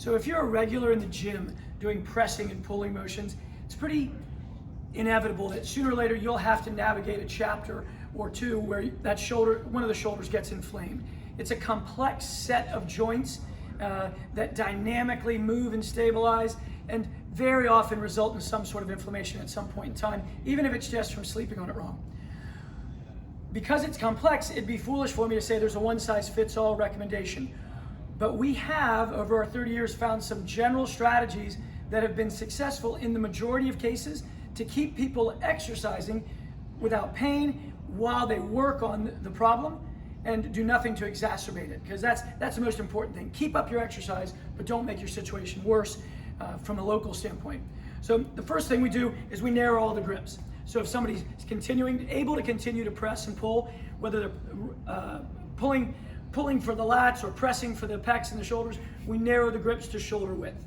So if you're a regular in the gym doing pressing and pulling motions, it's pretty inevitable that sooner or later you'll have to navigate a chapter or two where that shoulder, one of the shoulders gets inflamed. It's a complex set of joints that dynamically move and stabilize and very often result in some sort of inflammation at some point in time, even if it's just from sleeping on it wrong. Because it's complex, it'd be foolish for me to say there's a one-size-fits-all recommendation. But we have, over our 30 years, found some general strategies that have been successful in the majority of cases to keep people exercising without pain while they work on the problem and do nothing to exacerbate it, because that's the most important thing. Keep up your exercise, but don't make your situation worse from a local standpoint. So the first thing we do is we narrow all the grips. So if somebody's able to continue to press and pull, whether they're pulling for the lats or pressing for the pecs and the shoulders, we narrow the grips to shoulder width.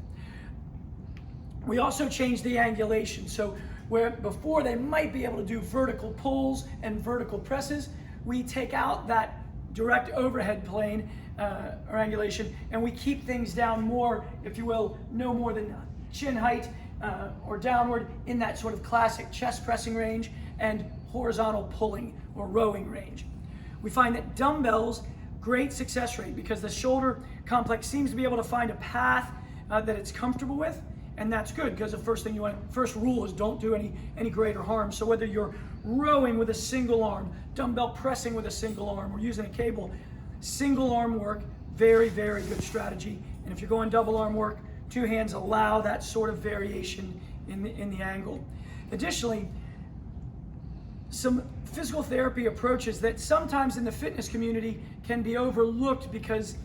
We also change the angulation. So where before they might be able to do vertical pulls and vertical presses, we take out that direct overhead plane or angulation, and we keep things down more, if you will, no more than chin height or downward in that sort of classic chest pressing range and horizontal pulling or rowing range. We find that dumbbells, great success rate because the shoulder complex seems to be able to find a path that it's comfortable with, and that's good because the first rule is don't do any greater harm. So whether you're rowing with a single arm, dumbbell pressing with a single arm, or using a cable, single arm work, very, very good strategy. And if you're going double arm work, two hands allow that sort of variation in the angle. Additionally, some physical therapy approaches that sometimes in the fitness community can be overlooked because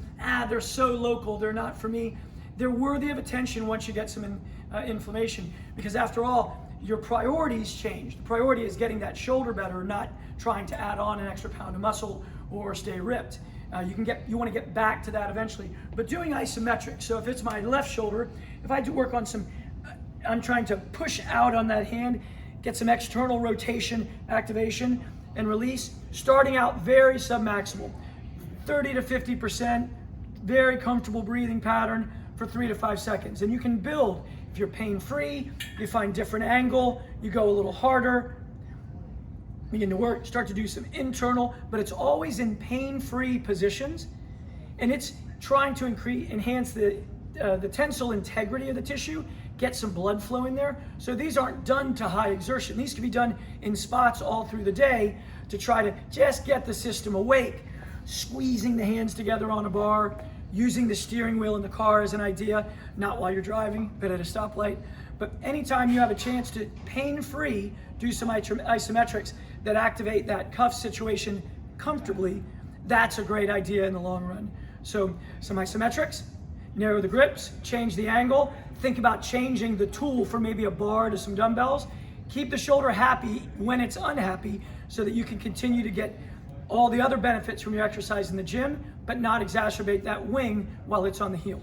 they're so local, they're not for me. They're worthy of attention once you get some inflammation, because after all, your priorities change. The priority is getting that shoulder better, not trying to add on an extra pound of muscle or stay ripped. You want to get back to that eventually, but doing isometric. So if it's my left shoulder, if I do work on I'm trying to push out on that hand, get some external rotation, activation, and release, starting out very submaximal, 30 to 50%, very comfortable breathing pattern for 3 to 5 seconds. And you can build. If you're pain-free, you find different angle, you go a little harder, begin to work, start to do some internal, but it's always in pain-free positions, and it's trying to enhance the tensile integrity of the tissue, get some blood flow in there. So these aren't done to high exertion. These can be done in spots all through the day to try to just get the system awake, squeezing the hands together on a bar, using the steering wheel in the car as an idea, not while you're driving, but at a stoplight. But anytime you have a chance to pain-free do some isometrics that activate that cuff situation comfortably, that's a great idea in the long run. So some isometrics, narrow the grips, change the angle, think about changing the tool from maybe a bar to some dumbbells. Keep the shoulder happy when it's unhappy so that you can continue to get all the other benefits from your exercise in the gym, but not exacerbate that wing while it's on the heel.